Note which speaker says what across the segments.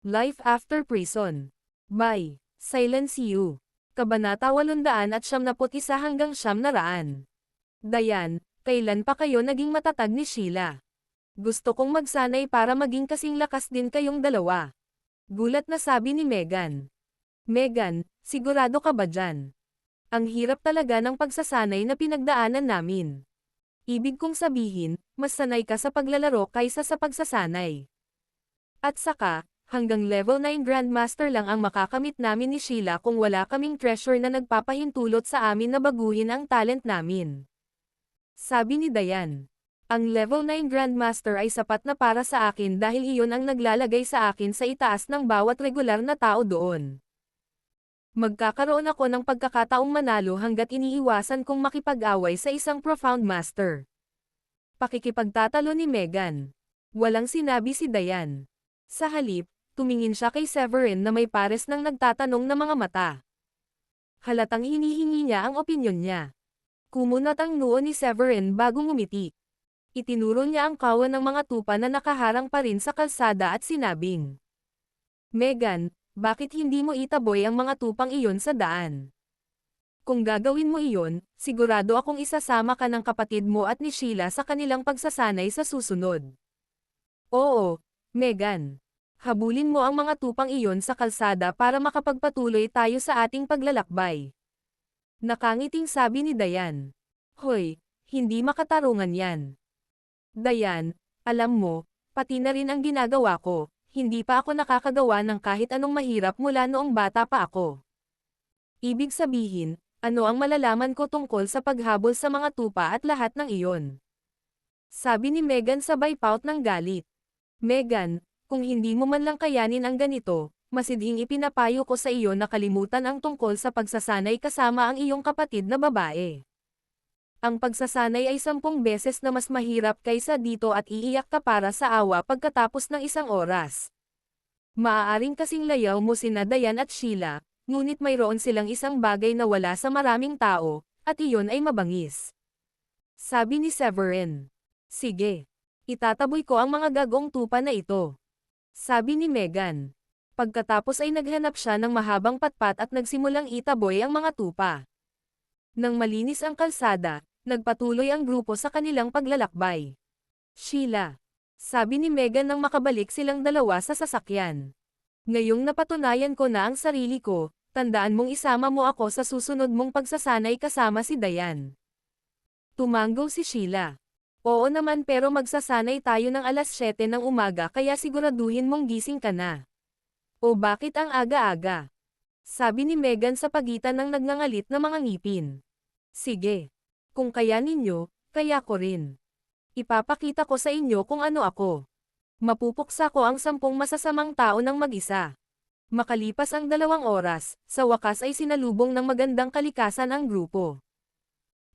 Speaker 1: Life After Prison. By Silence You. Kabanata 871 hanggang 900. Dayan, kailan pa kayo naging matatag ni Sheila? Gusto kong magsanay para maging kasing lakas din kayong dalawa. Gulat na sabi ni Megan. Megan, sigurado ka ba dyan? Ang hirap talaga ng pagsasanay na pinagdaanan namin. Ibig kong sabihin, mas sanay ka sa paglalaro kaysa sa pagsasanay. At saka, hanggang level 9 Grandmaster lang ang makakamit namin ni Sheila kung wala kaming treasure na nagpapahintulot sa amin na baguhin ang talent namin. Sabi ni Dayan. Ang level 9 Grandmaster ay sapat na para sa akin dahil iyon ang naglalagay sa akin sa itaas ng bawat regular na tao doon. Magkakaroon ako ng pagkakataong manalo hanggat iniiwasan kong makipag-away sa isang Profound Master. Pakikipagtatalo ni Megan. Walang sinabi si Dayan. Sa halip, tumingin siya kay Severin na may pares ng nagtatanong na mga mata. Halatang hinihingi niya ang opinyon niya. Kumunat ang noo ni Severin bago ngumiti. Itinuro niya ang kawan ng mga tupa na nakaharang pa rin sa kalsada at sinabing, Megan, bakit hindi mo itaboy ang mga tupang iyon sa daan? Kung gagawin mo iyon, sigurado akong isasama ka ng kapatid mo at ni Sheila sa kanilang pagsasanay sa susunod. Oo, Megan. Habulin mo ang mga tupang iyon sa kalsada para makapagpatuloy tayo sa ating paglalakbay. Nakangiting sabi ni Dayan. Hoy, hindi makatarungan yan. Dayan, alam mo, pati na rin ang ginagawa ko, hindi pa ako nakakagawa ng kahit anong mahirap mula noong bata pa ako. Ibig sabihin, ano ang malalaman ko tungkol sa paghabol sa mga tupa at lahat ng iyon? Sabi ni Megan sabay pout ng galit. Megan, kung hindi mo man lang kayanin ang ganito, masidhing ipinapayo ko sa iyo na kalimutan ang tungkol sa pagsasanay kasama ang iyong kapatid na babae. Ang pagsasanay ay 10 beses na mas mahirap kaysa dito at iiyak ka para sa awa pagkatapos ng isang oras. Maaaring kasing layaw mo sina Dayan at Sheila, ngunit mayroon silang isang bagay na wala sa maraming tao, at iyon ay mabangis. Sabi ni Severin. Sige. Itataboy ko ang mga gagong tupa na ito. Sabi ni Megan. Pagkatapos ay naghanap siya ng mahabang patpat at nagsimulang itaboy ang mga tupa. Nang malinis ang kalsada, nagpatuloy ang grupo sa kanilang paglalakbay. Sheila. Sabi ni Megan nang makabalik silang dalawa sa sasakyan. Ngayong napatunayan ko na ang sarili ko, tandaan mong isama mo ako sa susunod mong pagsasanay kasama si Dayan. Tumanggo si Sheila. Oo naman pero magsasanay tayo ng alas 7 ng umaga kaya siguraduhin mong gising ka na. O bakit ang aga-aga? Sabi ni Megan sa pagitan ng nagngangalit na mga ngipin. Sige. Kung kaya ninyo, kaya ko rin. Ipapakita ko sa inyo kung ano ako. Mapupuksa ko ang 10 masasamang tao ng mag-isa. Makalipas ang 2 oras, sa wakas ay sinalubong ng magandang kalikasan ang grupo.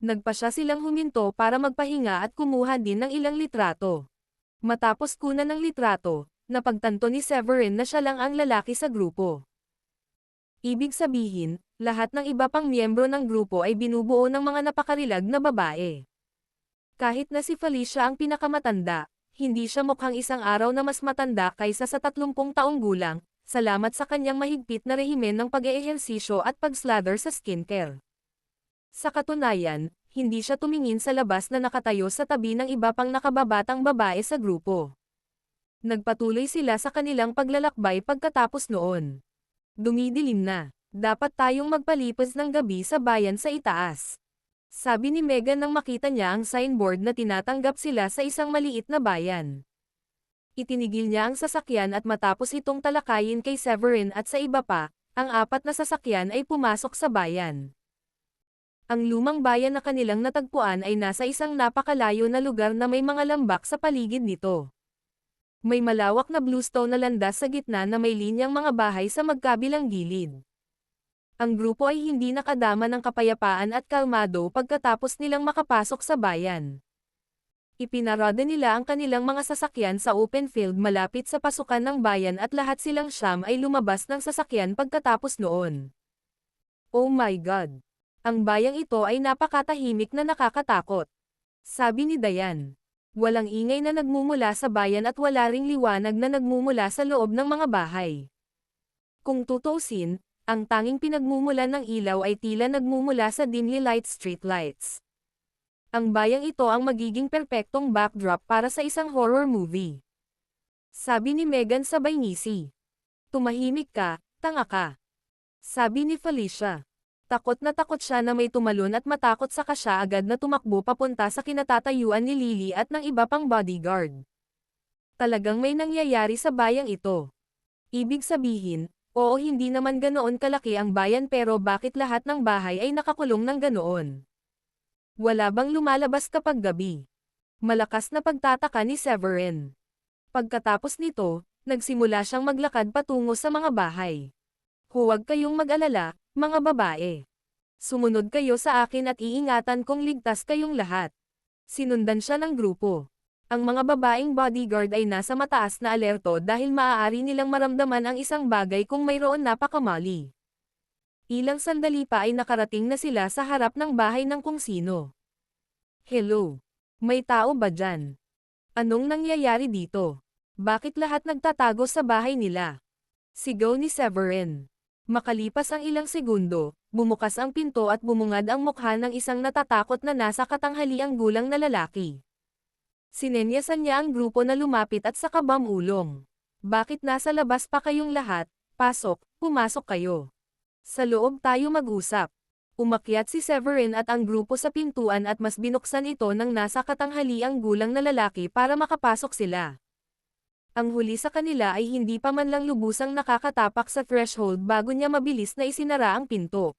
Speaker 1: Nagpasya silang huminto para magpahinga at kumuha din ng ilang litrato. Matapos kunan ng litrato, napagtanto ni Severin na siya lang ang lalaki sa grupo. Ibig sabihin, lahat ng iba pang miyembro ng grupo ay binubuo ng mga napakarilag na babae. Kahit na si Felicia ang pinakamatanda, hindi siya mukhang isang araw na mas matanda kaysa sa 30 taong gulang, salamat sa kanyang mahigpit na rehimen ng pag-eehersisyo at pag-slather sa skincare. Sa katunayan, hindi siya tumingin sa labas na nakatayo sa tabi ng iba pang nakababatang babae sa grupo. Nagpatuloy sila sa kanilang paglalakbay pagkatapos noon. Dumidilim na. Dapat tayong magpalipas ng gabi sa bayan sa itaas. Sabi ni Megan nang makita niya ang signboard na tinatanggap sila sa isang maliit na bayan. Itinigil niya ang sasakyan at matapos itong talakayin kay Severin at sa iba pa, ang 4 na sasakyan ay pumasok sa bayan. Ang lumang bayan na kanilang natagpuan ay nasa isang napakalayo na lugar na may mga lambak sa paligid nito. May malawak na bluestone na landas sa gitna na may linyang mga bahay sa magkabilang gilid. Ang grupo ay hindi nakadama ng kapayapaan at kalmado pagkatapos nilang makapasok sa bayan. Ipinarada nila ang kanilang mga sasakyan sa open field malapit sa pasukan ng bayan at lahat silang siyam ay lumabas ng sasakyan pagkatapos noon. Oh my God! Ang bayang ito ay napakatahimik na nakakatakot. Sabi ni Dayan. Walang ingay na nagmumula sa bayan at wala ring liwanag na nagmumula sa loob ng mga bahay. Kung tutuusin, ang tanging pinagmumulan ng ilaw ay tila nagmumula sa dimly light street lights. Ang bayang ito ang magiging perpektong backdrop para sa isang horror movie. Sabi ni Megan sabay ngisi. Tumahimik ka, tanga ka. Sabi ni Felicia. Takot siya na may tumalon at matakot sa siya agad na tumakbo papunta sa kinatatayuan ni Lily at ng iba pang bodyguard. Talagang may nangyayari sa bayang ito. Ibig sabihin, oo hindi naman ganoon kalaki ang bayan pero bakit lahat ng bahay ay nakakulong ng ganoon? Wala bang lumalabas kapag gabi? Malakas na pagtataka ni Severin. Pagkatapos nito, nagsimula siyang maglakad patungo sa mga bahay. Huwag kayong mag-alala, mga babae. Sumunod kayo sa akin at iingatan kong ligtas kayong lahat. Sinundan siya ng grupo. Ang mga babaeng bodyguard ay nasa mataas na alerto dahil maaari nilang maramdaman ang isang bagay kung mayroon napakamali. Ilang sandali pa ay nakarating na sila sa harap ng bahay ng kung sino. Hello? May tao ba dyan? Anong nangyayari dito? Bakit lahat nagtatago sa bahay nila? Sigaw ni Severin. Makalipas ang ilang segundo, bumukas ang pinto at bumungad ang mukha ng isang natatakot na nasa katanghaliang gulang na lalaki. Sinenyasan niya ang grupo na lumapit at saka bamulong. Bakit nasa labas pa kayong lahat? Pasok, pumasok kayo. Sa loob tayo mag-usap. Umakyat si Severin at ang grupo sa pintuan at mas binuksan ito ng nasa katanghaliang gulang na lalaki para makapasok sila. Ang huli sa kanila ay hindi pa man lang lubusang nakakatapak sa threshold bago niya mabilis na isinara ang pinto.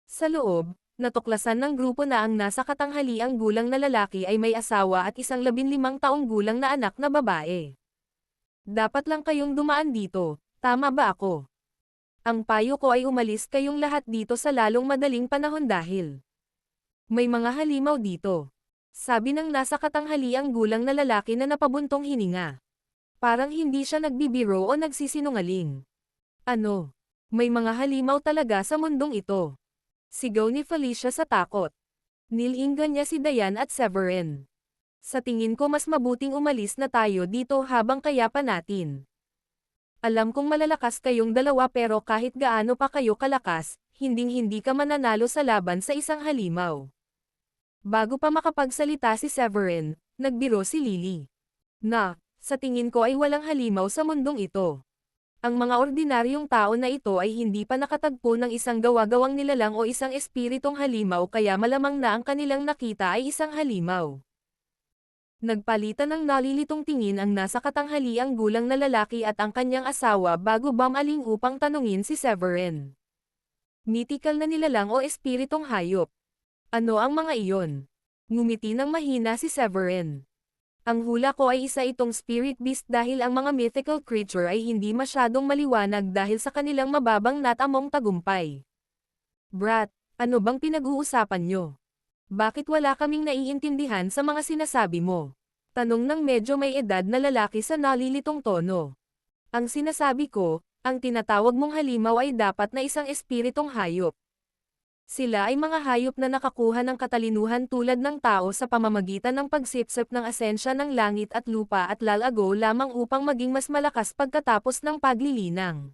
Speaker 1: Sa loob, natuklasan ng grupo na ang nasa katanghaliang gulang na lalaki ay may asawa at isang 15 taong gulang na anak na babae. Dapat lang kayong dumaan dito, tama ba ako? Ang payo ko ay umalis kayong lahat dito sa lalong madaling panahon dahil may mga halimaw dito. Sabi ng nasa katanghaliang gulang na lalaki na napabuntong hininga. Parang hindi siya nagbibiro o nagsisinungaling. Ano? May mga halimaw talaga sa mundong ito. Sigaw ni Felicia sa takot. Nilinggan niya si Diane at Severin. Sa tingin ko mas mabuting umalis na tayo dito habang kaya pa natin. Alam kong malalakas kayong dalawa pero kahit gaano pa kayo kalakas, hinding-hindi ka mananalo sa laban sa isang halimaw. Bago pa makapagsalita si Severin, nagbiro si Lily. Sa tingin ko ay walang halimaw sa mundong ito. Ang mga ordinaryong tao na ito ay hindi pa nakatagpo ng isang gawa-gawang nilalang o isang espiritong halimaw kaya malamang na ang kanilang nakita ay isang halimaw. Nagpalitan ng nalilitong tingin ang nasa katanghaliang gulang na lalaki at ang kanyang asawa bago bumaling upang tanungin si Severin. Mythical na nilalang o espiritong hayop. Ano ang mga iyon? Ngumiti ng mahina si Severin. Ang hula ko ay isa itong spirit beast dahil ang mga mythical creature ay hindi masyadong maliwanag dahil sa kanilang mababang natamong tagumpay. Brat, ano bang pinag-uusapan nyo? Bakit wala kaming naiintindihan sa mga sinasabi mo? Tanong ng medyo may edad na lalaki sa nalilitong tono. Ang sinasabi ko, ang tinatawag mong halimaw ay dapat na isang espiritong hayop. Sila ay mga hayop na nakakuha ng katalinuhan tulad ng tao sa pamamagitan ng pagsipsip ng asensya ng langit at lupa at lalago lamang upang maging mas malakas pagkatapos ng paglilinang.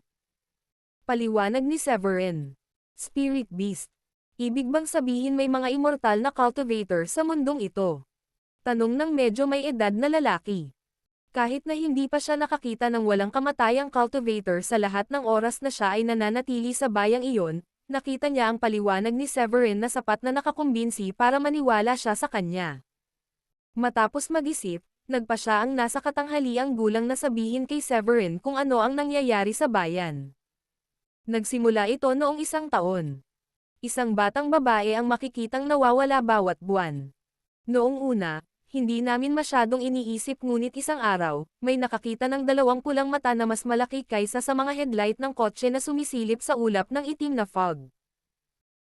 Speaker 1: Paliwanag ni Severin. Spirit beast. Ibig bang sabihin may mga immortal na cultivator sa mundong ito? Tanong ng medyo may edad na lalaki. Kahit na hindi pa siya nakakita ng walang kamatayang cultivator sa lahat ng oras na siya ay nananatili sa bayang iyon, nakita niya ang paliwanag ni Severin na sapat na nakakumbinsi para maniwala siya sa kanya. Matapos mag-isip, nagpa siya ang nasa katanghaliang gulang na sabihin kay Severin kung ano ang nangyayari sa bayan. Nagsimula ito noong 1 taon. Isang batang babae ang makikitang nawawala bawat buwan. Noong una, hindi namin masyadong iniisip ngunit isang araw, may nakakita ng 2 pulang mata na mas malaki kaysa sa mga headlight ng kotse na sumisilip sa ulap ng itim na fog.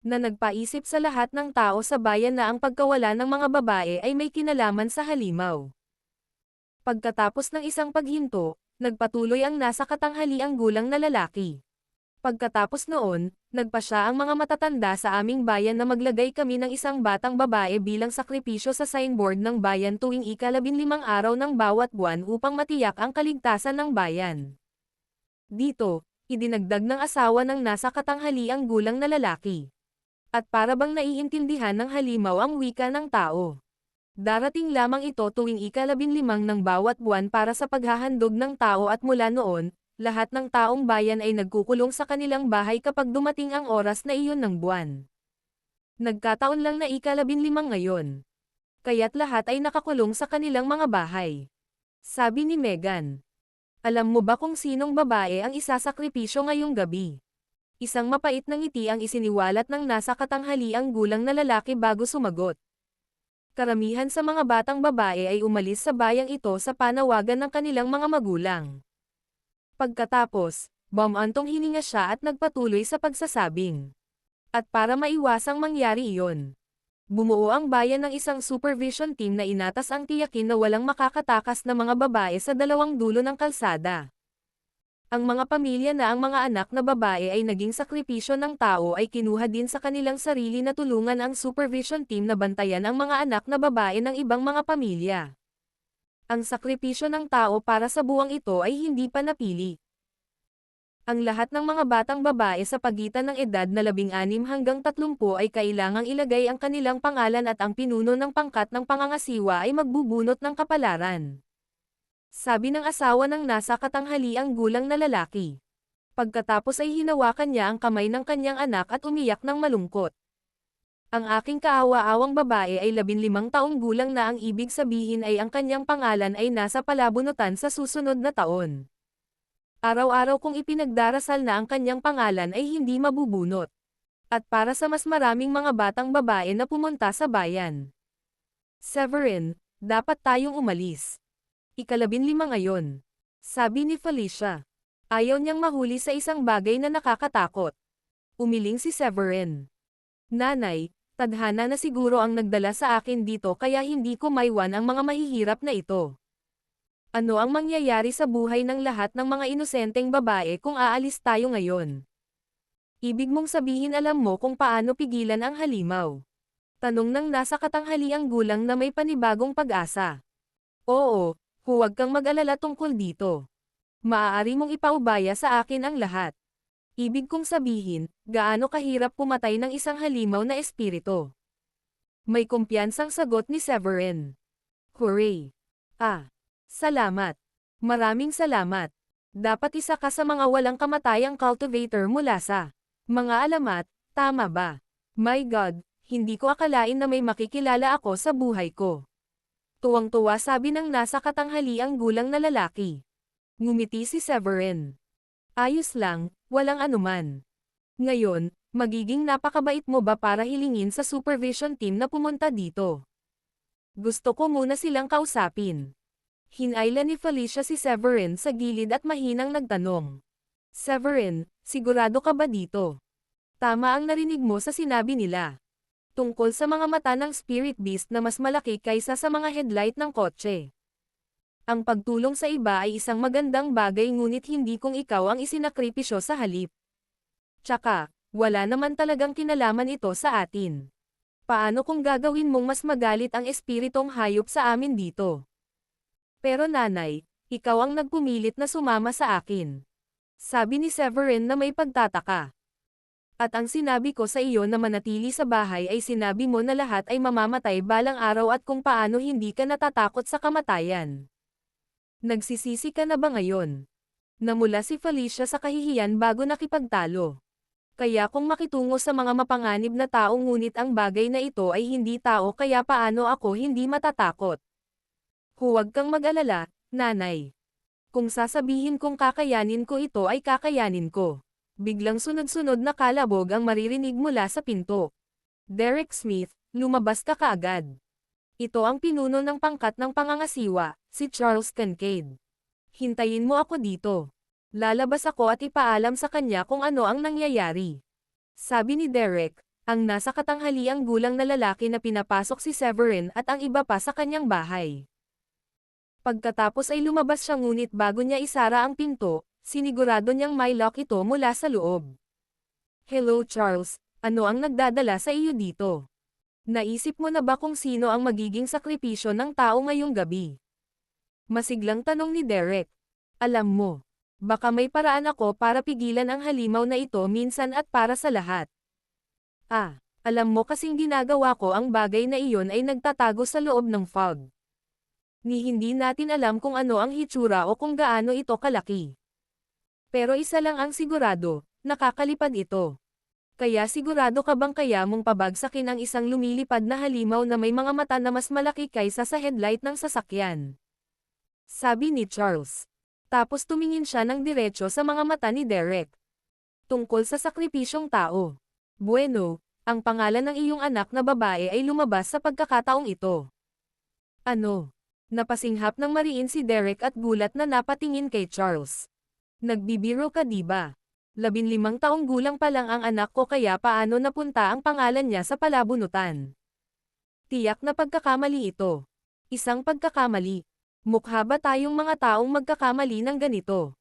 Speaker 1: Na nagpaisip sa lahat ng tao sa bayan na ang pagkawala ng mga babae ay may kinalaman sa halimaw. Pagkatapos ng isang paghinto, nagpatuloy ang nasa katanghaliang gulang na lalaki. Pagkatapos noon, Nagpasya ang mga matatanda sa aming bayan na maglagay kami ng isang batang babae bilang sakripisyo sa signboard ng bayan tuwing ika-15 araw ng bawat buwan upang matiyak ang kaligtasan ng bayan. Dito, idinagdag ng asawa ng nasa katanghaliang gulang na lalaki. At para bang naiintindihan ng halimaw ang wika ng tao. Darating lamang ito tuwing ika-15 ng bawat buwan para sa paghahandog ng tao at mula noon, lahat ng taong bayan ay nagkukulong sa kanilang bahay kapag dumating ang oras na iyon ng buwan. Nagkataon lang na ika-15 ngayon. Kaya't lahat ay nakakulong sa kanilang mga bahay. Sabi ni Megan. Alam mo ba kung sinong babae ang isasakripisyo ngayong gabi? Isang mapait na ngiti ang isiniwalat ng nasa katanghaliang gulang na lalaki bago sumagot. Karamihan sa mga batang babae ay umalis sa bayang ito sa panawagan ng kanilang mga magulang. Pagkatapos, bumantong hininga siya at nagpatuloy sa pagsasabing. At para maiwasang mangyari iyon, bumuo ang bayan ng isang supervision team na inatas ang tiyakin na walang makakatakas na mga babae sa dalawang dulo ng kalsada. Ang mga pamilya na ang mga anak na babae ay naging sakripisyo ng tao ay kinuha din sa kanilang sarili na tulungan ang supervision team na bantayan ang mga anak na babae ng ibang mga pamilya. Ang sakripisyo ng tao para sa buwang ito ay hindi pa napili. Ang lahat ng mga batang babae sa pagitan ng edad na 16 hanggang 30 ay kailangang ilagay ang kanilang pangalan at ang pinuno ng pangkat ng pangangasiwa ay magbubunot ng kapalaran. Sabi ng asawa ng nasa katanghaliang gulang na lalaki. Pagkatapos ay hinawakan niya ang kamay ng kanyang anak at umiyak ng malungkot. Ang aking kaawa-awang babae ay 15 taong gulang na, ang ibig sabihin ay ang kanyang pangalan ay nasa palabunutan sa susunod na taon. Araw-araw kong ipinagdarasal na ang kanyang pangalan ay hindi mabubunot. At para sa mas maraming mga batang babae na pumunta sa bayan. Severin, dapat tayong umalis. Ika-15 ngayon. Sabi ni Felicia. Ayaw niyang mahuli sa isang bagay na nakakatakot. Umiling si Severin. Nanay, tadhana na siguro ang nagdala sa akin dito kaya hindi ko maiwan ang mga mahihirap na ito. Ano ang mangyayari sa buhay ng lahat ng mga inosenteng babae kung aalis tayo ngayon? Ibig mong sabihin alam mo kung paano pigilan ang halimaw? Tanong ng nasa katanghaliang gulang na may panibagong pag-asa. Oo. Huwag kang mag-alala tungkol dito. Maaari mong ipaubaya sa akin ang lahat. Ibig kong sabihin, gaano kahirap pumatay ng isang halimaw na espiritu. May kumpiyansang sagot ni Severin. Hooray! Salamat. Maraming salamat. Dapat isa ka sa mga walang kamatayang cultivator mula sa mga alamat, tama ba? My God, hindi ko akalain na may makikilala ako sa buhay ko. Tuwang-tuwa sabi ng nasa katanghaliang gulang na lalaki. Ngumiti si Severin. Ayos lang, walang anuman. Ngayon, magiging napakabait mo ba para hilingin sa supervision team na pumunta dito? Gusto ko muna silang kausapin. Hinayla ni Felicia si Severin sa gilid at mahinang nagtanong. Severin, sigurado ka ba dito? Tama ang narinig mo sa sinabi nila. Tungkol sa mga mata ng spirit beast na mas malaki kaysa sa mga headlight ng kotse. Ang pagtulong sa iba ay isang magandang bagay ngunit hindi kung ikaw ang isinakripisyo sa halip. Tsaka, wala naman talagang kinalaman ito sa atin. Paano kung gagawin mong mas magalit ang espiritong hayop sa amin dito? Pero nanay, ikaw ang nagpumilit na sumama sa akin. Sabi ni Severin na may pagtataka. At ang sinabi ko sa iyo na manatili sa bahay ay sinabi mo na lahat ay mamamatay balang araw at kung paano hindi ka natatakot sa kamatayan. Nagsisisi ka na ba ngayon? Namula si Felicia sa kahihiyan bago nakipagtalo. Kaya kung makitungo sa mga mapanganib na tao ngunit ang bagay na ito ay hindi tao kaya paano ako hindi matatakot? Huwag kang mag-alala, nanay. Kung sasabihin kong kakayanin ko ito ay kakayanin ko. Biglang sunod-sunod na kalabog ang maririnig mula sa pinto. Derek Smith, lumabas ka kaagad. Ito ang pinuno ng pangkat ng pangangasiwa, si Charles Kincaid. Hintayin mo ako dito. Lalabas ako at ipaalam sa kanya kung ano ang nangyayari. Sabi ni Derek, ang nasa katanghaliang gulang na lalaki na pinapasok si Severin at ang iba pa sa kanyang bahay. Pagkatapos ay lumabas siya ngunit bago niya isara ang pinto, sinigurado niyang may lock ito mula sa loob. Hello Charles, ano ang nagdadala sa iyo dito? Naisip mo na ba kung sino ang magiging sakripisyo ng tao ngayong gabi? Masiglang tanong ni Derek. Alam mo, baka may paraan ako para pigilan ang halimaw na ito minsan at para sa lahat. Alam mo kasing ginagawa ko ang bagay na iyon ay nagtatago sa loob ng fog. Ni hindi natin alam kung ano ang hitsura o kung gaano ito kalaki. Pero isa lang ang sigurado, nakakalipad ito. Kaya sigurado ka bang kaya mong pabagsakin ang isang lumilipad na halimaw na may mga mata na mas malaki kaysa sa headlight ng sasakyan? Sabi ni Charles. Tapos tumingin siya ng diretso sa mga mata ni Derek. Tungkol sa sakripisyong tao. Bueno, ang pangalan ng iyong anak na babae ay lumabas sa pagkakataong ito. Ano? Napasinghap ng mariin si Derek at gulat na napatingin kay Charles. Nagbibiro ka diba? 15 taong gulang pa lang ang anak ko kaya paano napunta ang pangalan niya sa palabunutan? Tiyak na pagkakamali ito. Isang pagkakamali. Mukha ba tayong mga taong magkakamali ng ganito?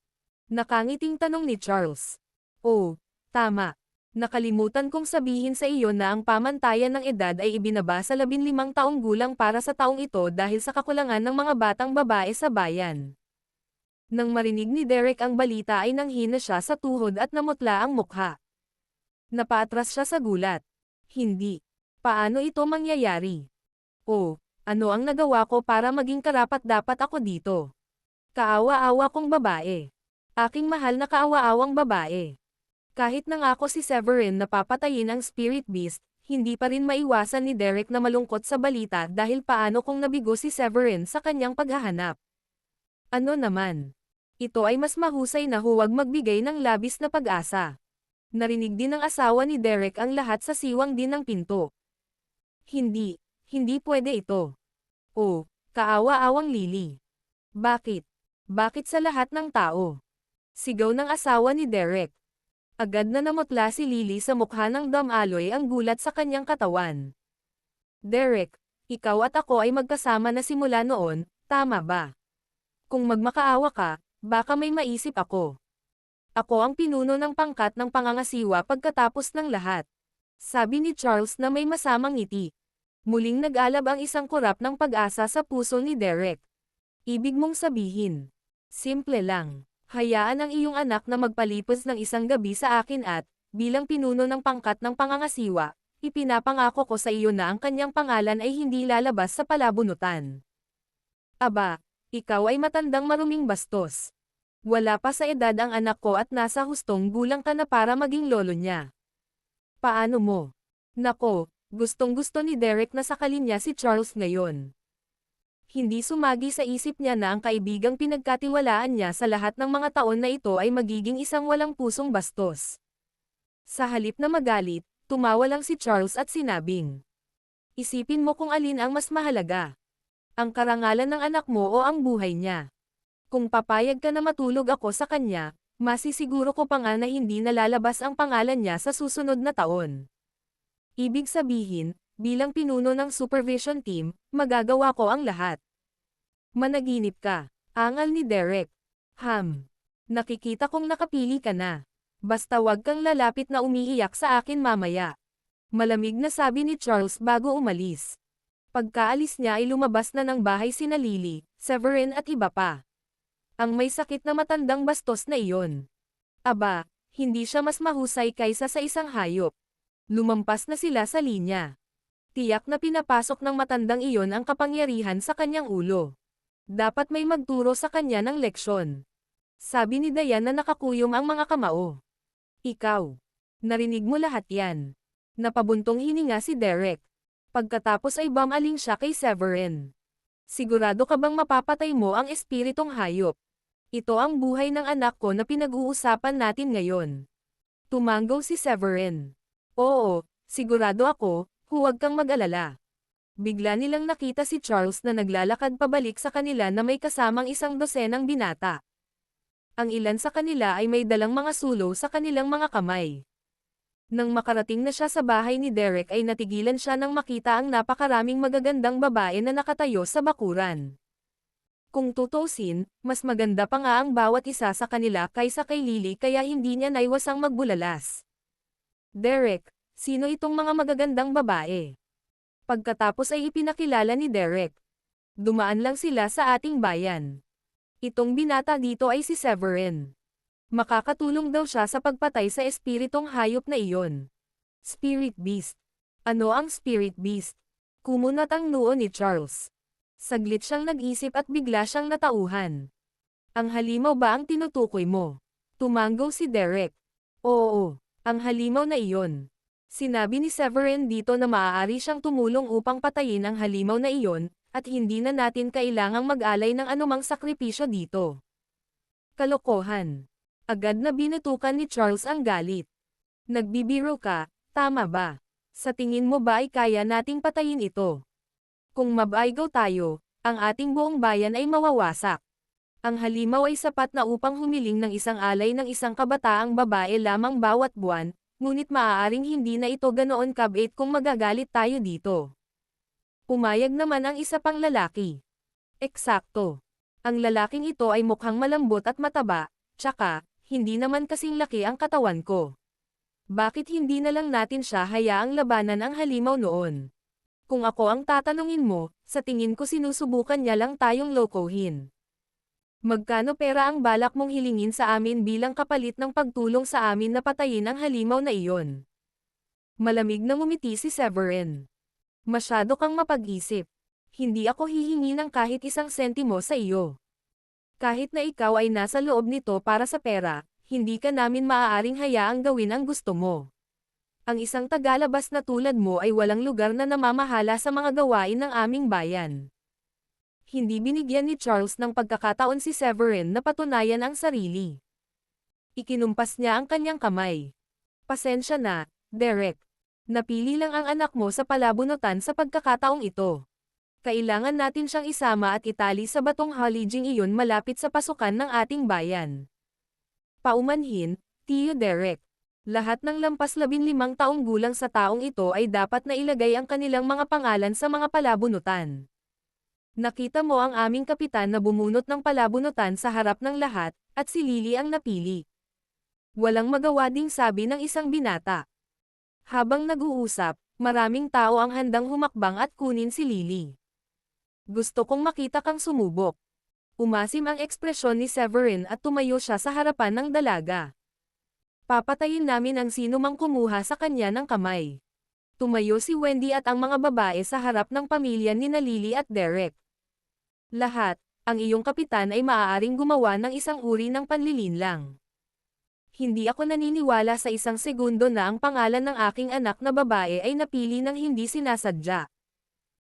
Speaker 1: Nakangiting tanong ni Charles. Oh, tama. Nakalimutan kong sabihin sa iyo na ang pamantayan ng edad ay ibinaba sa 15 taong gulang para sa taong ito dahil sa kakulangan ng mga batang babae sa bayan. Nang marinig ni Derek ang balita ay nanghina siya sa tuhod at namutla ang mukha. Napaatras siya sa gulat. Hindi. Paano ito mangyayari? Oh, ano ang nagawa ko para maging karapat-dapat ako dito? Kaawa-awa kong babae. Aking mahal na kaawa-awang babae. Kahit nangako si Severin na papatayin ang Spirit Beast, hindi pa rin maiwasan ni Derek na malungkot sa balita dahil paano kung nabigo si Severin sa kanyang paghahanap. Ano naman? Ito ay mas mahusay na huwag magbigay ng labis na pag-asa. Narinig din ng asawa ni Derek ang lahat sa siwang din ng pinto. Hindi pwede ito. Oh, kaawa-awang Lily. Bakit? Bakit sa lahat ng tao? Sigaw ng asawa ni Derek. Agad na namutla si Lily sa mukha ng damaloy ang gulat sa kanyang katawan. Derek, ikaw at ako ay magkasama na simula noon, tama ba? Kung magmakaawa ka, baka may maisip ako. Ako ang pinuno ng pangkat ng pangangasiwa pagkatapos ng lahat. Sabi ni Charles na may masamang ngiti. Muling nag-alab ang isang kurap ng pag-asa sa puso ni Derek. Ibig mong sabihin. Simple lang. Hayaan ang iyong anak na magpalipos ng isang gabi sa akin at, bilang pinuno ng pangkat ng pangangasiwa, ipinapangako ko sa iyo na ang kanyang pangalan ay hindi lalabas sa palabunutan. Aba, ikaw ay matandang maruming bastos. Wala pa sa edad ang anak ko at nasa hustong gulang ka na para maging lolo niya. Paano mo? Nako, gustong-gusto ni Derek na sakalin niya si Charles ngayon. Hindi sumagi sa isip niya na ang kaibigang pinagkatiwalaan niya sa lahat ng mga taon na ito ay magiging isang walang pusong bastos. Sa halip na magalit, tumawa lang si Charles at sinabing, isipin mo kung alin ang mas mahalaga. Ang karangalan ng anak mo o ang buhay niya. Kung papayag ka na matulog ako sa kanya, masisiguro ko pa nga na hindi nalalabas ang pangalan niya sa susunod na taon. Ibig sabihin, bilang pinuno ng supervision team, magagawa ko ang lahat. Managinip ka, angal ni Derek. Nakikita kong nakapili ka na. Basta wag kang lalapit na umiiyak sa akin mamaya. Malamig na sabi ni Charles bago umalis. Pagkaalis niya ay lumabas na ng bahay sina Lily, Severin at iba pa. Ang may sakit na matandang bastos na iyon. Aba, hindi siya mas mahusay kaysa sa isang hayop. Lumampas na sila sa linya. Tiyak na pinapasok ng matandang iyon ang kapangyarihan sa kanyang ulo. Dapat may magturo sa kanya ng leksyon. Sabi ni Diane na nakakuyom ang mga kamao. Ikaw. Narinig mo lahat yan. Napabuntong hininga si Derek. Pagkatapos ay bumaling siya kay Severin. Sigurado ka bang mapapatay mo ang espiritong hayop? Ito ang buhay ng anak ko na pinag-uusapan natin ngayon. Tumanggaw si Severin. Oo, sigurado ako, huwag kang mag-alala. Bigla nilang nakita si Charles na naglalakad pabalik sa kanila na may kasamang 100 binata. Ang ilan sa kanila ay may dalang mga sulo sa kanilang mga kamay. Nang makarating na siya sa bahay ni Derek ay natigilan siya nang makita ang napakaraming magagandang babae na nakatayo sa bakuran. Kung tutusin, mas maganda pa nga ang bawat isa sa kanila kaysa kay Lily kaya hindi niya naiwasang magbulalas. Derek, sino itong mga magagandang babae? Pagkatapos ay ipinakilala ni Derek. Dumaan lang sila sa ating bayan. Itong binata dito ay si Severin. Makakatulong daw siya sa pagpatay sa espiritong hayop na iyon. Spirit Beast. Ano ang Spirit Beast? Kumunat ang noo ni Charles. Saglit siyang nag-isip at bigla siyang natauhan. Ang halimaw ba ang tinutukoy mo? Tumango si Derek. Oo, ang halimaw na iyon. Sinabi ni Severin dito na maaari siyang tumulong upang patayin ang halimaw na iyon, at hindi na natin kailangang mag-alay ng anumang sakripisyo dito. Kalokohan. Agad na binutukan ni Charles ang galit. Nagbibiro ka, tama ba? Sa tingin mo ba ay kaya nating patayin ito? Kung mabaygaw tayo, ang ating buong bayan ay mawawasak. Ang halimaw ay sapat na upang humiling ng isang alay ng isang kabataang babae lamang bawat buwan, ngunit maaaring hindi na ito ganoon kabait kung magagalit tayo dito. Pumayag naman ang isa pang lalaki. Eksakto. Ang lalaking ito ay mukhang malambot at mataba, tsaka, hindi naman kasing laki ang katawan ko. Bakit hindi na lang natin siya hayaang labanan ang halimaw noon? Kung ako ang tatanungin mo, sa tingin ko sinusubukan niya lang tayong lokohin. Magkano pera ang balak mong hilingin sa amin bilang kapalit ng pagtulong sa amin na patayin ang halimaw na iyon? Malamig na ngumiti si Severin. Masyado kang mapag-isip. Hindi ako hihingi ng kahit isang sentimo sa iyo. Kahit na ikaw ay nasa loob nito para sa pera, hindi ka namin maaaring hayaang gawin ang gusto mo. Ang isang tagalabas na tulad mo ay walang lugar na namamahala sa mga gawain ng aming bayan. Hindi binigyan ni Charles ng pagkakataon si Severin na patunayan ang sarili. Ikinumpas niya ang kanyang kamay. Pasensya na, Derek. Napili lang ang anak mo sa palabunutan sa pagkakataong ito. Kailangan natin siyang isama at itali sa batong halijing iyon malapit sa pasukan ng ating bayan. Paumanhin, Tiyo Derek. Lahat ng lampas 15 taong gulang sa taong ito ay dapat na ilagay ang kanilang mga pangalan sa mga palabunutan. Nakita mo ang aming kapitan na bumunot ng palabunutan sa harap ng lahat, at si Lily ang napili. Walang magawa ding sabi ng isang binata. Habang nag-uusap, maraming tao ang handang humakbang at kunin si Lily. Gusto kong makita kang sumubok. Umasim ang ekspresyon ni Severin at tumayo siya sa harapan ng dalaga. Papatayin namin ang sino mang kumuha sa kanya ng kamay. Tumayo si Wendy at ang mga babae sa harap ng pamilya ni Lily at Derek. Lahat, ang iyong kapitan ay maaaring gumawa ng isang uri ng panlilinlang. Hindi ako naniniwala sa isang segundo na ang pangalan ng aking anak na babae ay napili ng hindi sinasadya.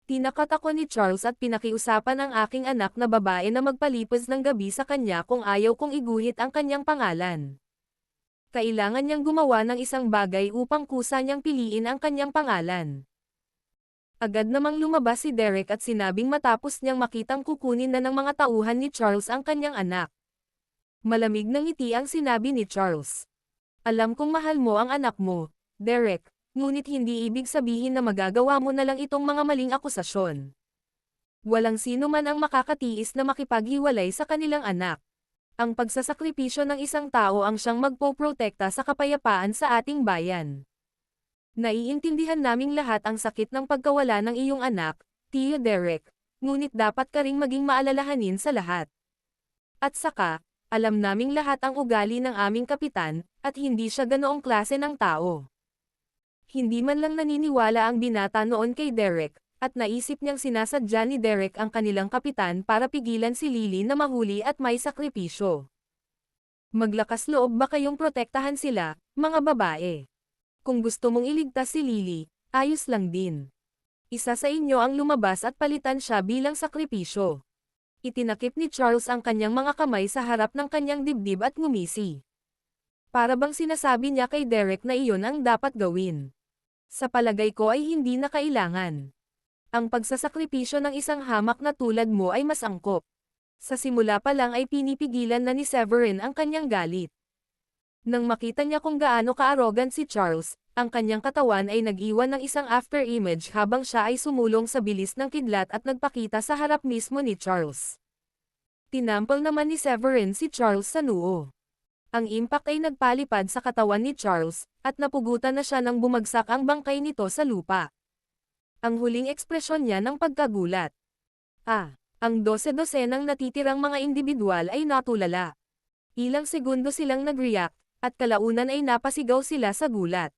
Speaker 1: Tinakat ako ni Charles at pinakiusapan ang aking anak na babae na magpalipas ng gabi sa kanya kung ayaw kong iguhit ang kanyang pangalan. Kailangan niyang gumawa ng isang bagay upang kusa niyang piliin ang kanyang pangalan. Agad namang lumabas si Derek at sinabing matapos niyang makitang kukunin na ng mga tauhan ni Charles ang kanyang anak. Malamig na ngiti ang sinabi ni Charles. Alam kong mahal mo ang anak mo, Derek, ngunit hindi ibig sabihin na magagawa mo na lang itong mga maling akusasyon. Walang sino man ang makakatiis na makipaghiwalay sa kanilang anak. Ang pagsasakripisyo ng isang tao ang siyang magpoprotekta sa kapayapaan sa ating bayan. Naiintindihan naming lahat ang sakit ng pagkawala ng iyong anak, Tiyo Derek, ngunit dapat ka ring maging maalalahanin sa lahat. At saka, alam naming lahat ang ugali ng aming kapitan, at hindi siya ganoong klase ng tao. Hindi man lang naniniwala ang binata noon kay Derek, at naisip niyang sinasadya ni Derek ang kanilang kapitan para pigilan si Lily na mahuli at may sakripisyo. Maglakas loob ba kayong protektahan sila, mga babae? Kung gusto mong iligtas si Lily, ayos lang din. Isa sa inyo ang lumabas at palitan siya bilang sakripisyo. Itinakip ni Charles ang kanyang mga kamay sa harap ng kanyang dibdib at ngumisi. Para bang sinasabi niya kay Derek na iyon ang dapat gawin. Sa palagay ko ay hindi na kailangan. Ang pagsasakripisyo ng isang hamak na tulad mo ay mas angkop. Sa simula pa lang ay pinipigilan na ni Severin ang kanyang galit. Nang makita niya kung gaano ka-arrogant si Charles, ang kanyang katawan ay nag-iwan ng isang after-image habang siya ay sumulong sa bilis ng kidlat at nagpakita sa harap mismo ni Charles. Tinampal naman ni Severin si Charles sa noo. Ang impact ay nagpalipad sa katawan ni Charles, at napugutan na siya nang bumagsak ang bangkay nito sa lupa. Ang huling ekspresyon niya ng pagkagulat. Ang 12-dosenang natitirang mga individual ay natulala. Ilang segundo silang nag-react, at kalaunan ay napasigaw sila sa gulat.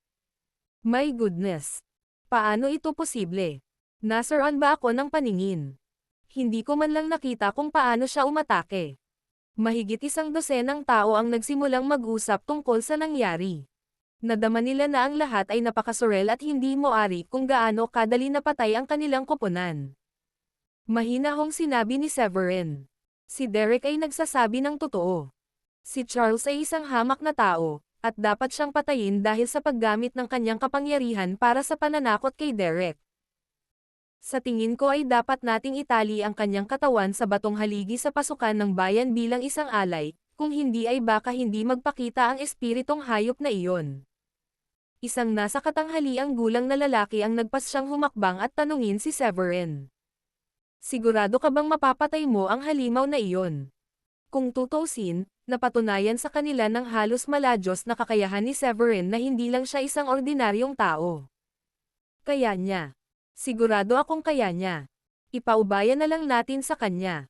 Speaker 1: My goodness! Paano ito posible? Nasaran ba ako ng paningin? Hindi ko man lang nakita kung paano siya umatake. Mahigit 100 tao ang nagsimulang mag-usap tungkol sa nangyari. Nadama nila na ang lahat ay napakasurel at hindi moari kung gaano kadali napatay ang kanilang koponan. Mahinahong sinabi ni Severin. Si Derek ay nagsasabi ng totoo. Si Charles ay isang hamak na tao, at dapat siyang patayin dahil sa paggamit ng kanyang kapangyarihan para sa pananakot kay Derek. Sa tingin ko ay dapat nating itali ang kanyang katawan sa batong haligi sa pasukan ng bayan bilang isang alay, kung hindi ay baka hindi magpakita ang espiritong hayop na iyon. Isang nasa katanghaliang gulang na lalaki ang nagpasyang humakbang at tanungin si Severin. Sigurado ka bang mapapatay mo ang halimaw na iyon? Kung tutusin, napatunayan sa kanila ng halos maladyos na kakayahan ni Severin na hindi lang siya isang ordinaryong tao. Kaya niya. Sigurado akong kaya niya. Ipaubaya na lang natin sa kanya.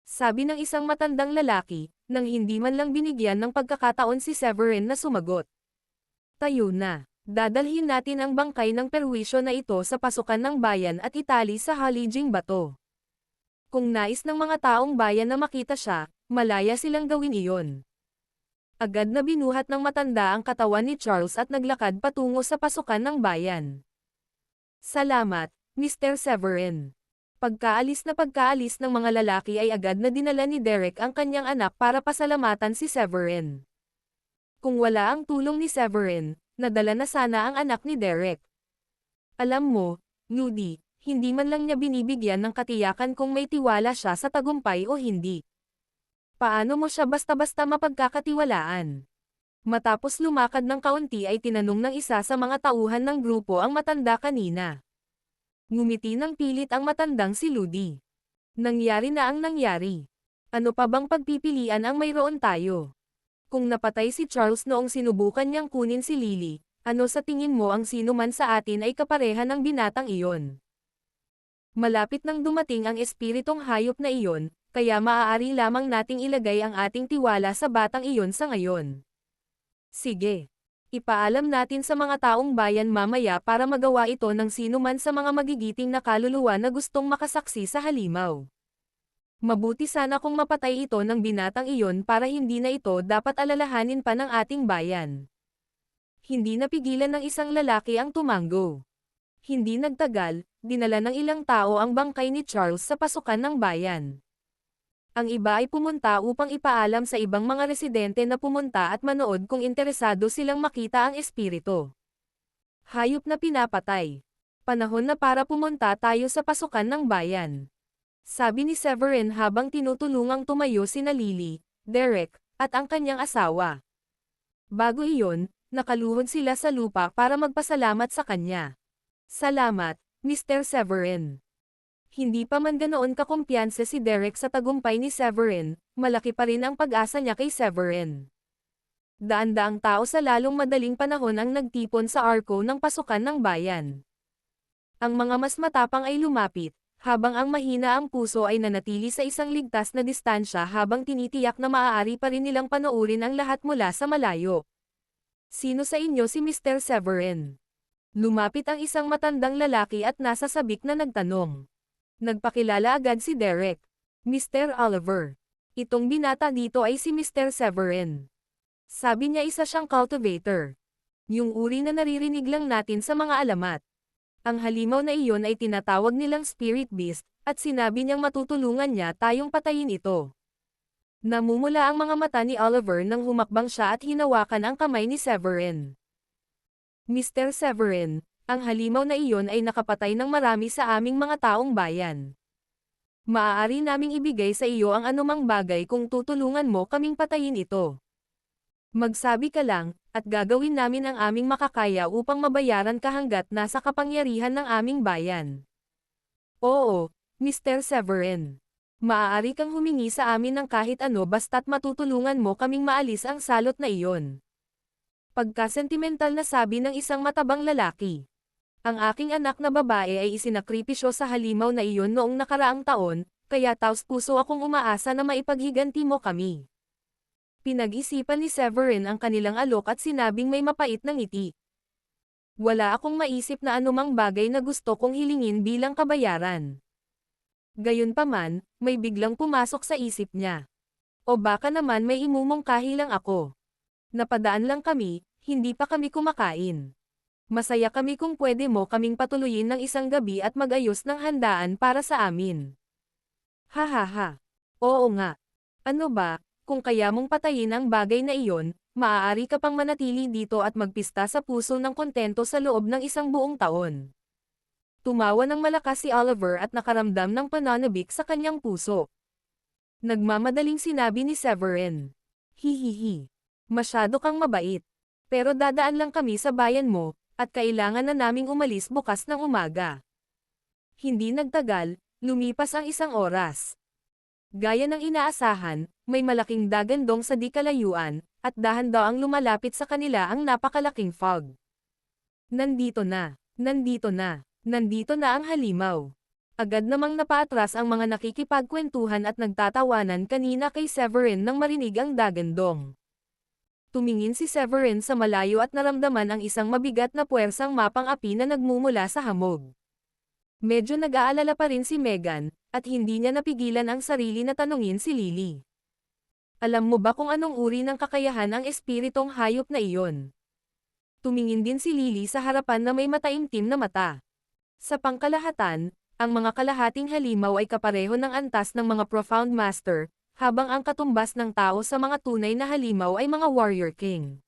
Speaker 1: Sabi ng isang matandang lalaki, nang hindi man lang binigyan ng pagkakataon si Severin na sumagot. Tayo na. Dadalhin natin ang bangkay ng perwisyo na ito sa pasukan ng bayan at itali sa halijing bato. Kung nais ng mga taong bayan na makita siya, malaya silang gawin iyon. Agad na binuhat ng matanda ang katawan ni Charles at naglakad patungo sa pasukan ng bayan. Salamat, Mr. Severin. Pagkaalis ng mga lalaki ay agad na dinala ni Derek ang kanyang anak para pasalamatan si Severin. Kung wala ang tulong ni Severin, nadala na sana ang anak ni Derek. Alam mo, Nudie, hindi man lang niya binibigyan ng katiyakan kung may tiwala siya sa tagumpay o hindi. Paano mo siya basta-basta mapagkakatiwalaan? Matapos lumakad ng kaunti ay tinanong ng isa sa mga tauhan ng grupo ang matanda kanina. Ngumiti ng pilit ang matandang si Ludi. Nangyari na ang nangyari. Ano pa bang pagpipilian ang mayroon tayo? Kung napatay si Charles noong sinubukan niyang kunin si Lily, ano sa tingin mo ang sino man sa atin ay kapareha ng binatang iyon? Malapit nang dumating ang espiritong hayop na iyon, kaya maaari lamang nating ilagay ang ating tiwala sa batang iyon sa ngayon. Sige. Ipaalam natin sa mga taong bayan mamaya para magawa ito ng sino man sa mga magigiting na kaluluwa na gustong makasaksi sa halimaw. Mabuti sana kung mapatay ito ng binatang iyon para hindi na ito dapat alalahanin pa ng ating bayan. Hindi napigilan ng isang lalaki ang tumanggo. Hindi nagtagal, dinala ng ilang tao ang bangkay ni Charles sa pasukan ng bayan. Ang iba ay pumunta upang ipaalam sa ibang mga residente na pumunta at manood kung interesado silang makita ang espiritu. Hayop na pinapatay. Panahon na para pumunta tayo sa pasukan ng bayan. Sabi ni Severin habang tinutulungang tumayo sina Lily, Derek, at ang kanyang asawa. Bago iyon, nakaluhod sila sa lupa para magpasalamat sa kanya. Salamat, Mr. Severin. Hindi pa man ganoon kakumpiyansa si Derek sa tagumpay ni Severin, malaki pa rin ang pag-asa niya kay Severin. Daan-daang tao sa lalong madaling panahon ang nagtipon sa arko ng pasukan ng bayan. Ang mga mas matapang ay lumapit, habang ang mahina ang puso ay nanatili sa isang ligtas na distansya habang tinitiyak na maaari pa rin nilang panoorin ang lahat mula sa malayo. Sino sa inyo si Mr. Severin? Lumapit ang isang matandang lalaki at nasa sabik na nagtanong. Nagpakilala agad si Derek. Mr. Oliver. Itong binata dito ay si Mr. Severin. Sabi niya isa siyang cultivator. Yung uri na naririnig lang natin sa mga alamat. Ang halimaw na iyon ay tinatawag nilang spirit beast, at sinabi niyang matutulungan niya tayong patayin ito. Namumula ang mga mata ni Oliver nang humakbang siya at hinawakan ang kamay ni Severin. Mr. Severin, ang halimaw na iyon ay nakapatay ng marami sa aming mga taong bayan. Maaari naming ibigay sa iyo ang anumang bagay kung tutulungan mo kaming patayin ito. Magsabi ka lang, at gagawin namin ang aming makakaya upang mabayaran ka hanggat nasa kapangyarihan ng aming bayan. Oo, Mr. Severin. Maaari kang humingi sa amin ng kahit ano basta't matutulungan mo kaming maalis ang salot na iyon. Pagkasentimental na sabi ng isang matabang lalaki. Ang aking anak na babae ay isinakripisyo sa halimaw na iyon noong nakaraang taon, kaya taos-puso akong umaasa na maipaghiganti mo kami. Pinag-isipan ni Severin ang kanilang alok at sinabing may mapait na ngiti. Wala akong maisip na anumang bagay na gusto kong hilingin bilang kabayaran. Gayunpaman, may biglang pumasok sa isip niya. O baka naman may imumungkahi lang ako. Napadaan lang kami, hindi pa kami kumakain. Masaya kami kung pwede mo kaming patuloyin ng isang gabi at mag-ayos ng handaan para sa amin. Hahaha. Oo nga. Ano ba? Kung kaya mong patayin ang bagay na iyon, maaari ka pang manatili dito at magpista sa puso ng kontento sa loob ng isang buong taon. Tumawa ng malakas si Oliver at nakaramdam ng pananabik sa kanyang puso. Nagmamadaling sinabi ni Severin. Hihihi. Masyado kang mabait. Pero dadaan lang kami sa bayan mo, at kailangan na naming umalis bukas ng umaga. Hindi nagtagal, lumipas ang isang oras. Gaya ng inaasahan, may malaking dagandong sa di kalayuan, at dahan daw ang lumalapit sa kanila ang napakalaking fog. Nandito na, nandito na, nandito na ang halimaw. Agad namang napaatras ang mga nakikipagkwentuhan at nagtatawanan kanina kay Severin nang marinig ang dagandong. Tumingin si Severin sa malayo at naramdaman ang isang mabigat na puwersang mapang-api na nagmumula sa hamog. Medyo nag-aalala pa rin si Megan, at hindi niya napigilan ang sarili na tanungin si Lily. Alam mo ba kung anong uri ng kakayahan ang espiritong hayop na iyon? Tumingin din si Lily sa harapan na may mataimtim na mata. Sa pangkalahatan, ang mga kalahating halimaw ay kapareho ng antas ng mga profound master, habang ang katumbas ng tao sa mga tunay na halimaw ay mga warrior king.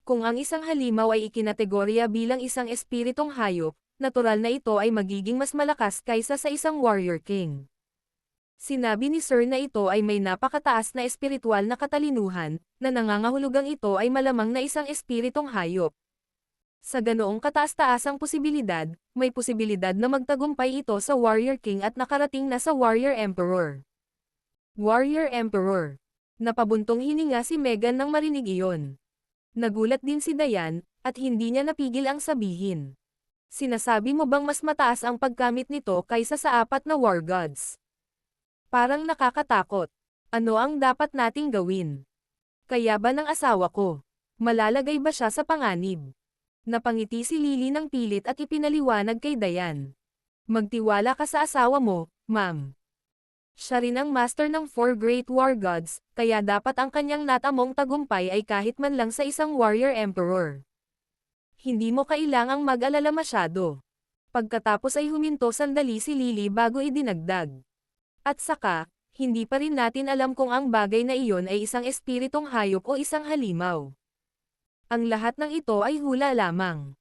Speaker 1: Kung ang isang halimaw ay ikinategorya bilang isang espiritong hayop, natural na ito ay magiging mas malakas kaysa sa isang warrior king. Sinabi ni Sir na ito ay may napakataas na espiritual na katalinuhan, na nangangahulugang ito ay malamang na isang espiritong hayop. Sa ganoong kataas-taasang posibilidad, may posibilidad na magtagumpay ito sa warrior king at nakarating na sa warrior emperor. Warrior emperor. Napabuntong hininga si Megan nang marinig iyon. Nagulat din si Diane, at hindi niya napigil ang sabihin. Sinasabi mo bang mas mataas ang paggamit nito kaysa sa 4 na war gods? Parang nakakatakot. Ano ang dapat nating gawin? Kaya ba ng asawa ko? Malalagay ba siya sa panganib? Napangiti si Lily ng pilit at ipinaliwanag kay Diane. Magtiwala ka sa asawa mo, ma'am. Siya rin ang master ng 4 great war gods, kaya dapat ang kanyang natamong tagumpay ay kahit man lang sa isang warrior emperor. Hindi mo kailangang mag-alala masyado. Pagkatapos ay huminto sandali si Lily bago idinagdag. At saka, hindi pa rin natin alam kung ang bagay na iyon ay isang espiritong hayop o isang halimaw. Ang lahat ng ito ay hula lamang.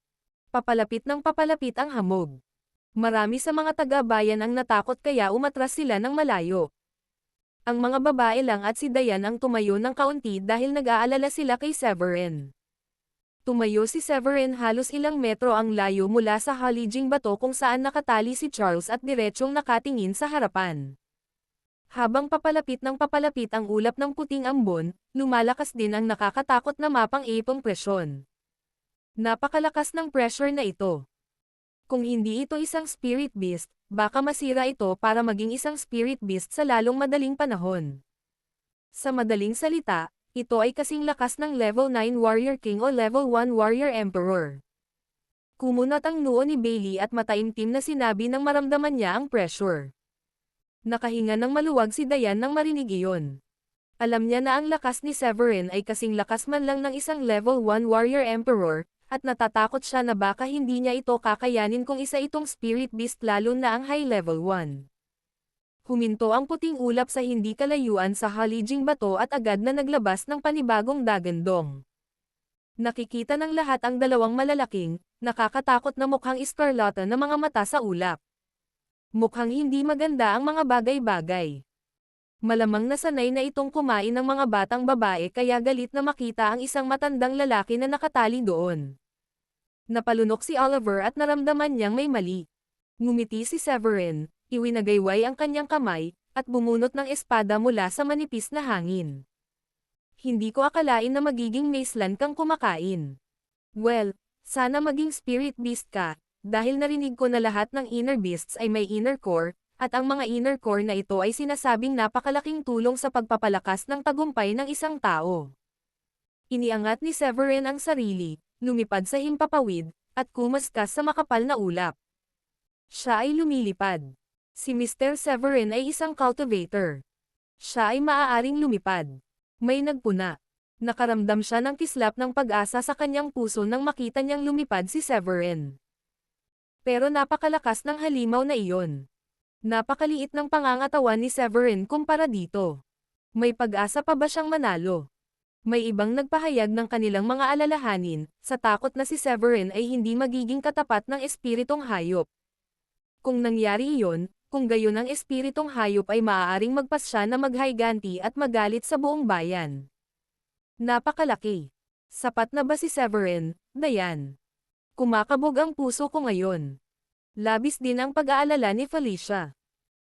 Speaker 1: Papalapit ng papalapit ang hamog. Marami sa mga taga-bayan ang natakot kaya umatras sila ng malayo. Ang mga babae lang at si Diane ang tumayo ng kaunti dahil nag-aalala sila kay Severin. Tumayo si Severin halos ilang metro ang layo mula sa halijing bato kung saan nakatali si Charles at diretsyong nakatingin sa harapan. Habang papalapit ng papalapit ang ulap ng puting ambon, lumalakas din ang nakakatakot na mapang-ipong presyon. Napakalakas ng pressure na ito. Kung hindi ito isang spirit beast, baka masira ito para maging isang spirit beast sa lalong madaling panahon. Sa madaling salita, ito ay kasing lakas ng level 9 warrior king o level 1 warrior emperor. Kumunat ang noo ni Bailey at mataimtim na sinabi nang maramdaman niya ang pressure. Nakahinga ng maluwag si Diane nang marinig iyon. Alam niya na ang lakas ni Severin ay kasing lakas man lang ng isang level 1 warrior emperor, at natatakot siya na baka hindi niya ito kakayanin kung isa itong spirit beast lalo na ang high level 1. Huminto ang puting ulap sa hindi kalayuan sa halijing bato at agad na naglabas ng panibagong dagandong. Nakikita ng lahat ang dalawang malalaking, nakakatakot na mukhang iskarlata na mga mata sa ulap. Mukhang hindi maganda ang mga bagay-bagay. Malamang nasanay na itong kumain ng mga batang babae kaya galit na makita ang isang matandang lalaki na nakatali doon. Napalunok si Oliver at naramdaman niyang may mali. Ngumiti si Severin, iwinagayway ang kanyang kamay, at bumunot ng espada mula sa manipis na hangin. Hindi ko akalain na magiging maceland kang kumakain. Well, sana maging spirit beast ka, dahil narinig ko na lahat ng inner beasts ay may inner core, at ang mga inner core na ito ay sinasabing napakalaking tulong sa pagpapalakas ng tagumpay ng isang tao. Iniangat ni Severin ang sarili, lumipad sa himpapawid, at kumaskas sa makapal na ulap. Siya ay lumilipad. Si Mr. Severin ay isang cultivator. Siya ay maaaring lumipad. May nagpuna. Nakaramdam siya ng kislap ng pag-asa sa kanyang puso nang makita niyang lumipad si Severin. Pero napakalakas ng halimaw na iyon. Napakaliit ng pangangatawan ni Severin kumpara dito. May pag-asa pa ba siyang manalo? May ibang nagpahayag ng kanilang mga alalahanin, sa takot na si Severin ay hindi magiging katapat ng espiritong hayop. Kung nangyari iyon, kung gayon ang espiritong hayop ay maaaring magpasya na maghayganti at magalit sa buong bayan. Napakalaki. Sapat na ba si Severin, Dayan? Kumakabog ang puso ko ngayon. Labis din ang pag-aalala ni Felicia.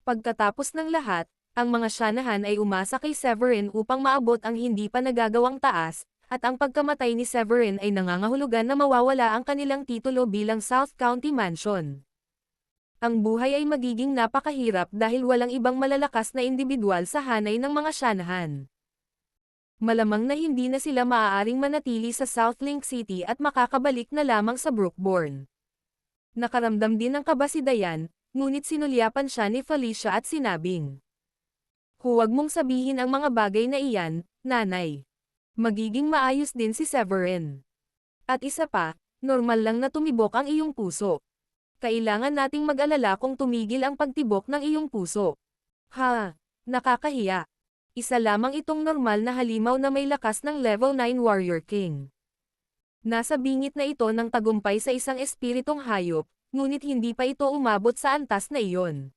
Speaker 1: Pagkatapos ng lahat, ang mga Shanahan ay umasa kay Severin upang maabot ang hindi pa nagagawang taas, at ang pagkamatay ni Severin ay nangangahulugan na mawawala ang kanilang titulo bilang South County Mansion. Ang buhay ay magiging napakahirap dahil walang ibang malalakas na individual sa hanay ng mga Shanahan. Malamang na hindi na sila maaaring manatili sa South Link City at makakabalik na lamang sa Brookborn. Nakaramdam din ng kaba si Dayan, ngunit sinulyapan siya ni Felicia at sinabing, "Huwag mong sabihin ang mga bagay na iyan, nanay. Magiging maayos din si Severin. At isa pa, normal lang na tumibok ang iyong puso. Kailangan nating mag-alala kung tumigil ang pagtibok ng iyong puso." Ha, nakakahiya. Isa lamang itong normal na halimaw na may lakas ng level 9 Warrior King. Nasa bingit na ito ng tagumpay sa isang espiritong hayop, ngunit hindi pa ito umabot sa antas na iyon.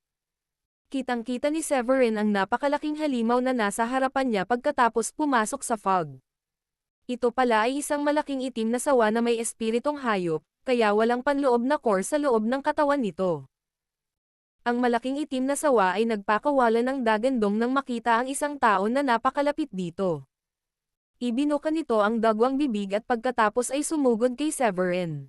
Speaker 1: Kitang-kita ni Severin ang napakalaking halimaw na nasa harapan niya pagkatapos pumasok sa fog. Ito pala ay isang malaking itim na sawa na may espiritong hayop, kaya walang panloob na core sa loob ng katawan nito. Ang malaking itim na sawa ay nagpakawala ng dagandong nang makita ang isang tao na napakalapit dito. Ibinuka nito ang dagwang bibig at pagkatapos ay sumugod kay Severin.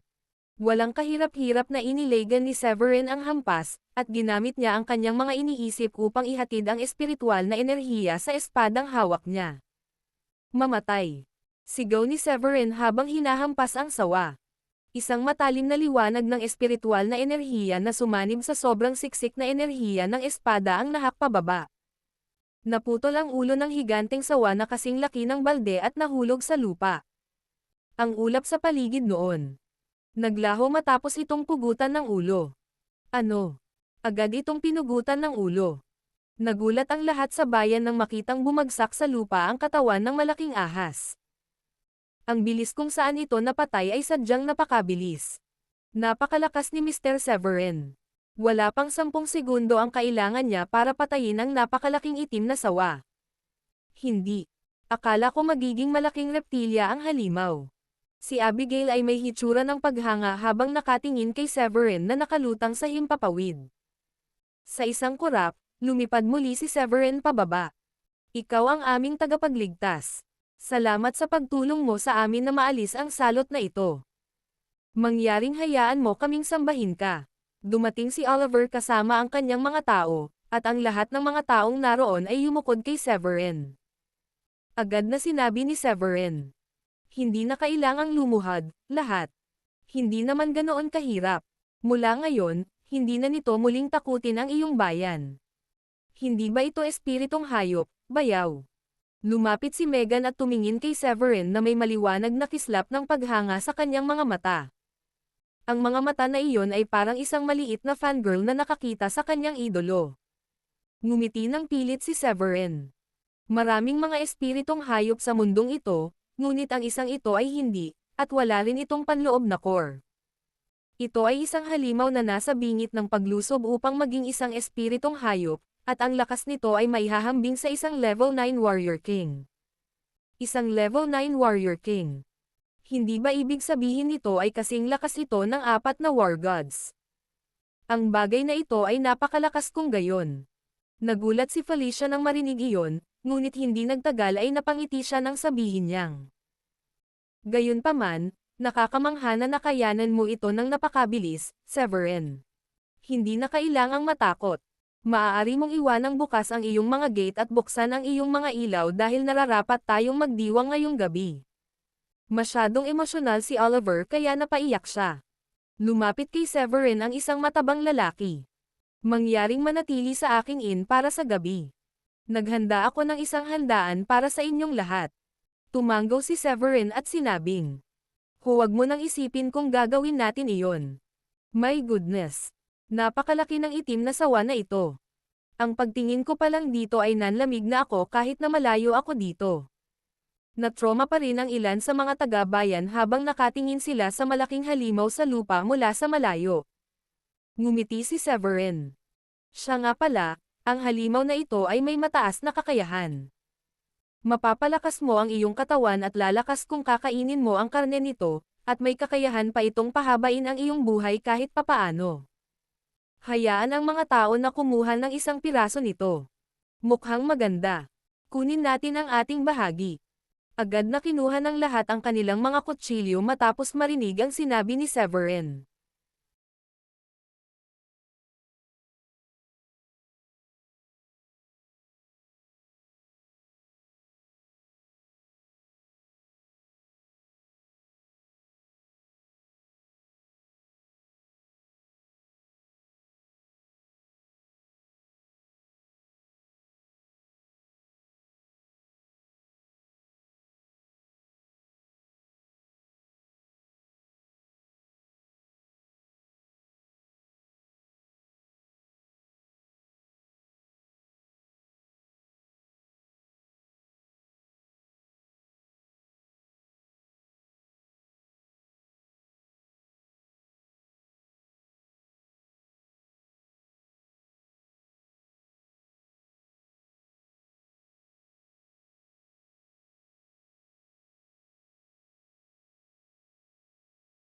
Speaker 1: Walang kahirap-hirap na inilegan ni Severin ang hampas, at ginamit niya ang kanyang mga iniisip upang ihatid ang espiritual na enerhiya sa espadang hawak niya. Mamatay. Sigaw ni Severin habang hinahampas ang sawa. Isang matalim na liwanag ng espiritual na enerhiya na sumanib sa sobrang siksik na enerhiya ng espada ang nahak pababa. Naputol ang ulo ng higanteng sawa na kasing laki ng balde at nahulog sa lupa. Ang ulap sa paligid noon. Naglaho matapos itong pugutan ng ulo. Ano? Agad itong pinugutan ng ulo. Nagulat ang lahat sa bayan nang makitang bumagsak sa lupa ang katawan ng malaking ahas. Ang bilis kung saan ito napatay ay sadyang napakabilis. Napakalakas ni Mr. Severin. Wala pang 10 segundo ang kailangan niya para patayin ang napakalaking itim na sawa. Hindi. Akala ko magiging malaking reptilya ang halimaw. Si Abigail ay may hitsura ng paghanga habang nakatingin kay Severin na nakalutang sa himpapawid. Sa isang kurap, lumipad muli si Severin pababa. "Ikaw ang aming tagapagligtas. Salamat sa pagtulong mo sa amin na maalis ang salot na ito. Mangyaring hayaan mo kaming sambahin ka." Dumating si Oliver kasama ang kanyang mga tao, at ang lahat ng mga taong naroon ay yumukod kay Severin. Agad na sinabi ni Severin, "Hindi na kailangang lumuhad, lahat. Hindi naman ganoon kahirap. Mula ngayon, hindi na nito muling takutin ang iyong bayan. Hindi ba ito espiritong hayop, bayaw?" Lumapit si Megan at tumingin kay Severin na may maliwanag na kislap ng paghanga sa kanyang mga mata. Ang mga mata na iyon ay parang isang maliit na fangirl na nakakita sa kanyang idolo. Ngumiti ng pilit si Severin. Maraming mga espiritong hayop sa mundong ito, ngunit ang isang ito ay hindi, at wala rin itong panloob na core. Ito ay isang halimaw na nasa bingit ng paglusob upang maging isang espiritong hayop, at ang lakas nito ay maihahambing sa isang level 9 Warrior King. Isang level 9 Warrior King. Hindi ba ibig sabihin nito ay kasing lakas ito ng 4 na War Gods? Ang bagay na ito ay napakalakas kung gayon. Nagulat si Felicia nang marinig iyon, ngunit hindi nagtagal ay napangiti siya nang sabihin niyang. Gayunpaman, nakakamangha na nakayanan mo ito ng napakabilis, Severin. Hindi na kailangang matakot. Maaari mong iwanang bukas ang iyong mga gate at buksan ang iyong mga ilaw dahil nararapat tayong magdiwang ngayong gabi. Masyadong emosyonal si Oliver kaya napaiyak siya. Lumapit kay Severin ang isang matabang lalaki. Mangyaring manatili sa aking inn para sa gabi. Naghanda ako ng isang handaan para sa inyong lahat. Tumanggaw si Severin at sinabing, huwag mo nang isipin kung gagawin natin iyon. My goodness! Napakalaki ng itim na sawa na ito. Ang pagtingin ko pa lang dito ay nanlamig na ako kahit na malayo ako dito. Natroma pa rin ang ilan sa mga taga-bayan habang nakatingin sila sa malaking halimaw sa lupa mula sa malayo. Ngumiti si Severin. Siya nga pala, ang halimaw na ito ay may mataas na kakayahan. Mapapalakas mo ang iyong katawan at lalakas kung kakainin mo ang karne nito, at may kakayahan pa itong pahabain ang iyong buhay kahit papaano. Hayaan ang mga tao na kumuha ng isang piraso nito. Mukhang maganda. Kunin natin ang ating bahagi. Agad na kinuha ng lahat ang kanilang mga kutsilyo matapos marinig ang sinabi ni Severin.